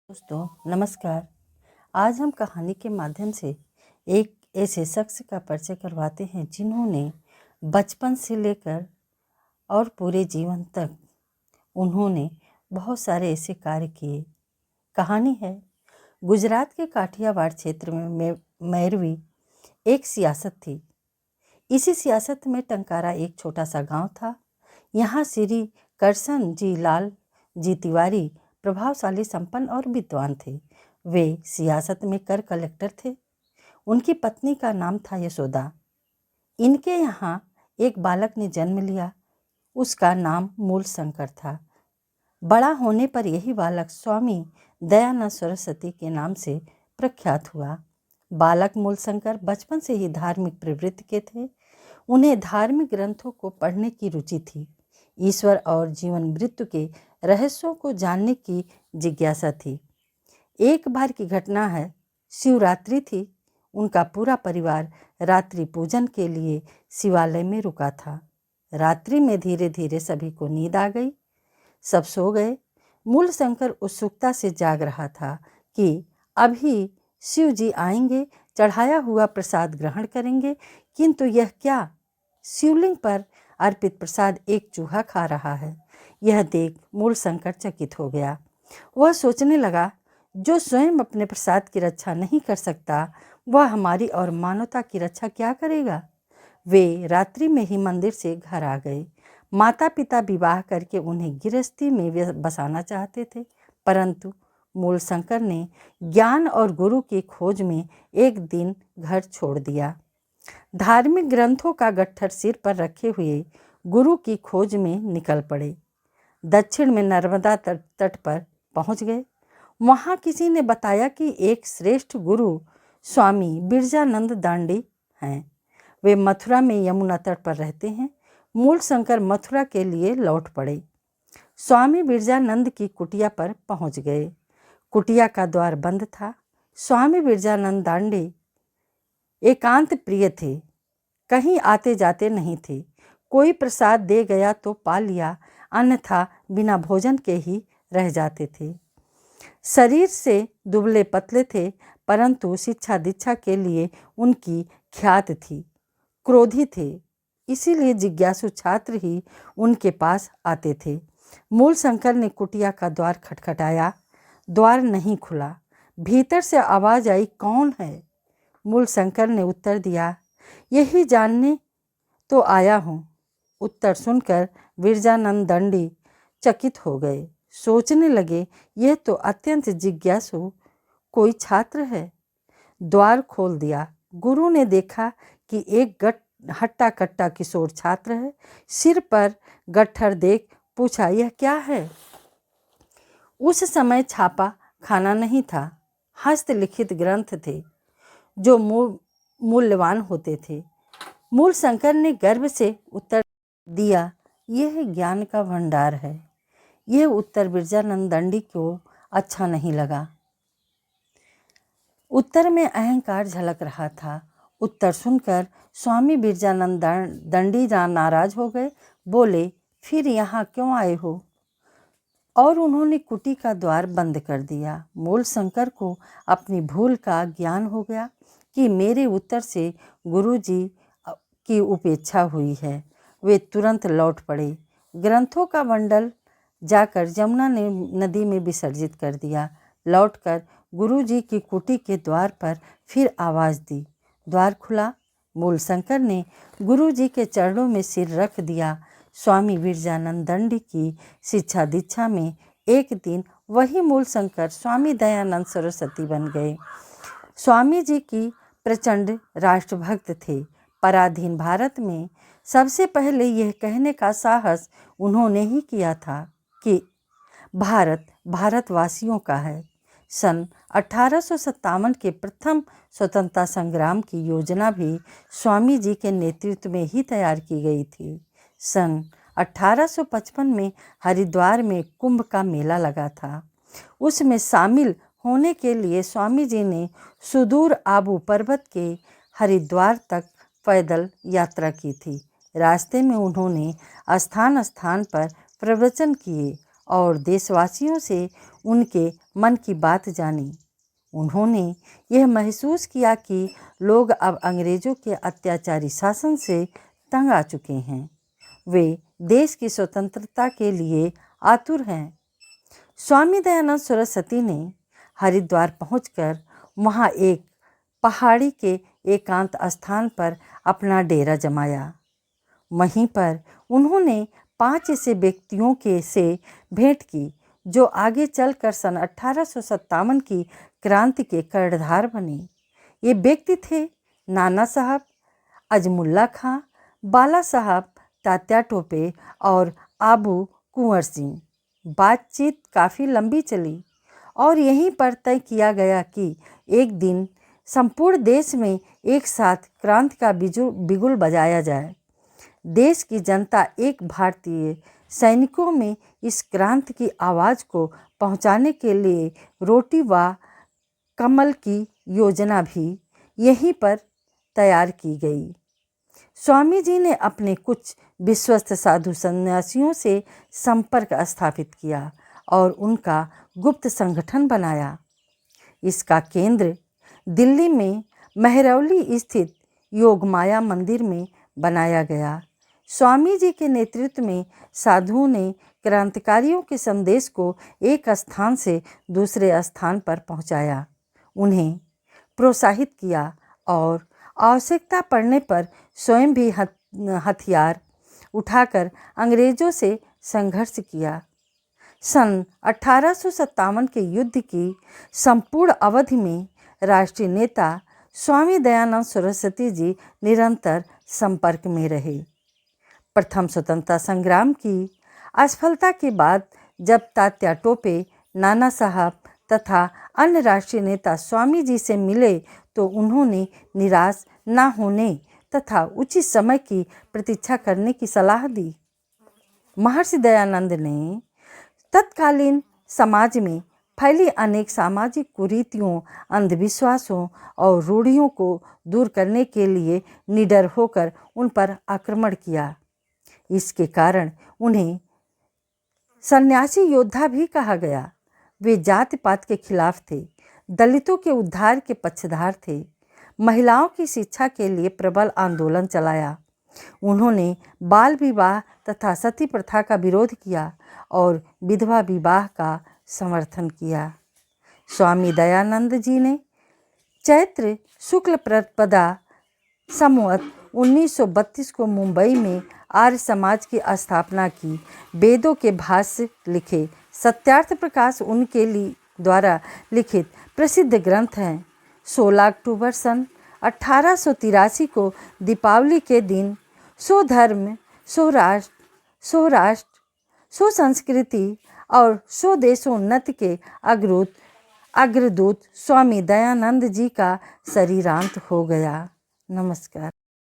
दोस्तों नमस्कार। आज हम कहानी के माध्यम से एक ऐसे शख्स का परिचय करवाते हैं जिन्होंने बचपन से लेकर और पूरे जीवन तक उन्होंने बहुत सारे ऐसे कार्य किए। कहानी है गुजरात के काठियावाड़ क्षेत्र में मैरवी एक सियासत थी। इसी सियासत में टंकारा एक छोटा सा गांव था। यहाँ श्री करसन जी लाल जी तिवारी प्रभावशाली, संपन्न और विद्वान थे। वे सियासत में कर कलेक्टर थे। उनकी पत्नी का नाम था यशोदा। इनके यहाँ एक बालक ने जन्म लिया। उसका नाम मूलशंकर था। बड़ा होने पर यही बालक स्वामी दयानंद सरस्वती के नाम से प्रख्यात हुआ। बालक मूलशंकर बचपन से ही धार्मिक प्रवृत्ति के थे। उन्हें धार्मिक ग्रंथों को पढ़ने की रुचि थी। ईश्वर और जीवन मृत्यु के रहस्यों को जानने की जिज्ञासा थी। एक बार की घटना है, शिवरात्रि थी। उनका पूरा परिवार रात्रि पूजन के लिए शिवालय में रुका था। रात्रि में धीरे धीरे सभी को नींद आ गई। सब सो गए। मूलशंकर उत्सुकता से जाग रहा था कि अभी शिव जी आएंगे, चढ़ाया हुआ प्रसाद ग्रहण करेंगे। किंतु यह क्या, शिवलिंग पर अर्पित प्रसाद एक चूहा खा रहा है। यह देख मूलशंकर चकित हो गया। वह सोचने लगा, जो स्वयं अपने प्रसाद की रक्षा नहीं कर सकता, वह हमारी और मानवता की रक्षा क्या करेगा। वे रात्रि में ही मंदिर से घर आ गए। माता पिता विवाह करके उन्हें गृहस्थी में बसाना चाहते थे, परंतु मूलशंकर ने ज्ञान और गुरु की खोज में एक दिन घर छोड़ दिया। धार्मिक ग्रंथों का गट्ठर सिर पर रखे हुए गुरु की खोज में निकल पड़े। दक्षिण में नर्मदा तट पर पहुंच गए। वहां किसी ने बताया कि एक श्रेष्ठ गुरु स्वामी बिरजानंद दांडी हैं। वे मथुरा में यमुना तट पर रहते हैं। मूलशंकर मथुरा के लिए लौट पड़े। स्वामी बिरजानंद की कुटिया पर पहुंच गए। कुटिया का द्वार बंद था। स्वामी बिरजानंद दांडी एकांत प्रिय थे, कहीं आते जाते नहीं थे। कोई प्रसाद दे गया तो पा लिया, अन्यथा बिना भोजन के ही रह जाते थे। शरीर से दुबले पतले थे, परंतु शिक्षा दीक्षा के लिए उनकी ख्यात थी। क्रोधी थे, इसीलिए जिज्ञासु छात्र ही उनके पास आते थे। मूलशंकर ने कुटिया का द्वार खटखटाया। द्वार नहीं खुला। भीतर से आवाज आई, कौन है? मूलशंकर ने उत्तर दिया, यही जानने तो आया हूँ। उत्तर सुनकर बिरजानंद दंडी चकित हो गए। सोचने लगे, यह तो अत्यंत जिज्ञासु कोई छात्र है। द्वार खोल दिया। गुरु ने देखा कि एक हट्टा कट्टा किशोर छात्र है। सिर पर गट्ठर देख पूछा, यह क्या है? उस समय छापा खाना नहीं था। हस्तलिखित ग्रंथ थे जो मूल्यवान होते थे। मूलशंकर ने गर्व से उत्तर दिया, यह ज्ञान का भंडार है। यह उत्तर बिरजानंद दंडी को अच्छा नहीं लगा। उत्तर में अहंकार झलक रहा था। उत्तर सुनकर स्वामी बिरजानंद दंडी नाराज हो गए। बोले, फिर यहाँ क्यों आए हो? और उन्होंने कुटी का द्वार बंद कर दिया। मूलशंकर को अपनी भूल का ज्ञान हो गया कि मेरे उत्तर से गुरुजी की उपेक्षा हुई है। वे तुरंत लौट पड़े। ग्रंथों का बंडल जाकर यमुना नदी में विसर्जित कर दिया। लौटकर गुरुजी की कुटी के द्वार पर फिर आवाज़ दी। द्वार खुला। मूलशंकर ने गुरुजी के चरणों में सिर रख दिया। स्वामी बिरजानंद दंडी की शिक्षा दीक्षा में एक दिन वही मूलशंकर स्वामी दयानंद सरस्वती बन गए। स्वामी जी की प्रचंड राष्ट्रभक्त थे। पराधीन भारत में सबसे पहले यह कहने का साहस उन्होंने ही किया था कि भारत भारतवासियों का है। सन 1857 के प्रथम स्वतंत्रता संग्राम की योजना भी स्वामी जी के नेतृत्व में ही तैयार की गई थी। सन 1855 में हरिद्वार में कुंभ का मेला लगा था। उसमें शामिल होने के लिए स्वामी जी ने सुदूर आबू पर्वत के हरिद्वार तक पैदल यात्रा की थी। रास्ते में उन्होंने स्थान स्थान पर प्रवचन किए और देशवासियों से उनके मन की बात जानी। उन्होंने यह महसूस किया कि लोग अब अंग्रेज़ों के अत्याचारी शासन से तंग आ चुके हैं। वे देश की स्वतंत्रता के लिए आतुर हैं। स्वामी दयानंद सरस्वती ने हरिद्वार पहुंचकर वहां एक पहाड़ी के एकांत स्थान पर अपना डेरा जमाया। वहीं पर उन्होंने 5 ऐसे व्यक्तियों से भेंट की जो आगे चलकर सन 1857 की क्रांति के कर्णधार बने। ये व्यक्ति थे नाना साहब, अजमुल्ला खां, बाला साहब तात्या टोपे और आबू कुंवर सिंह। बातचीत काफ़ी लंबी चली और यहीं पर तय किया गया कि एक दिन संपूर्ण देश में एक साथ क्रांति का बिगुल बजाया जाए। देश की जनता एक भारतीय सैनिकों में इस क्रांति की आवाज़ को पहुंचाने के लिए रोटी व कमल की योजना भी यहीं पर तैयार की गई। स्वामी जी ने अपने कुछ विश्वस्त साधु सन्यासियों से संपर्क स्थापित किया और उनका गुप्त संगठन बनाया। इसका केंद्र दिल्ली में मेहरौली स्थित योगमाया मंदिर में बनाया गया। स्वामी जी के नेतृत्व में साधुओं ने क्रांतिकारियों के संदेश को एक स्थान से दूसरे स्थान पर पहुंचाया, उन्हें प्रोत्साहित किया और आवश्यकता पड़ने पर स्वयं भी हथियार उठाकर अंग्रेज़ों से संघर्ष किया। सन 1857 के युद्ध की संपूर्ण अवधि में राष्ट्रीय नेता स्वामी दयानंद सरस्वती जी निरंतर संपर्क में रहे। प्रथम स्वतंत्रता संग्राम की असफलता के बाद जब तात्या टोपे, नाना साहब तथा अन्य राष्ट्रीय नेता स्वामी जी से मिले तो उन्होंने निराश न होने तथा उचित समय की प्रतीक्षा करने की सलाह दी। महर्षि दयानंद ने तत्कालीन समाज में फैली अनेक सामाजिक कुरीतियों, अंधविश्वासों और रूढ़ियों को दूर करने के लिए निडर होकर उन पर आक्रमण किया। इसके कारण उन्हें सन्यासी योद्धा भी कहा गया। वे जाति पात के खिलाफ थे, दलितों के उद्धार के पक्षधर थे, महिलाओं की शिक्षा के लिए प्रबल आंदोलन चलाया। उन्होंने बाल विवाह तथा सती प्रथा का विरोध किया और विधवा विवाह का समर्थन किया। स्वामी दयानंद जी ने चैत्र शुक्ल प्रतिपदा संवत 1932 को मुंबई में आर्य समाज की स्थापना की। वेदों के भाष्य लिखे। सत्यार्थ प्रकाश उनके द्वारा लिखित प्रसिद्ध ग्रंथ हैं। 16 अक्टूबर सन 1883 को दीपावली के दिन स्वधर्म, स्वराष्ट्र, स्वसंस्कृति और स्वदेशोन्नति के अग्रदूत स्वामी दयानंद जी का शरीरांत हो गया। नमस्कार।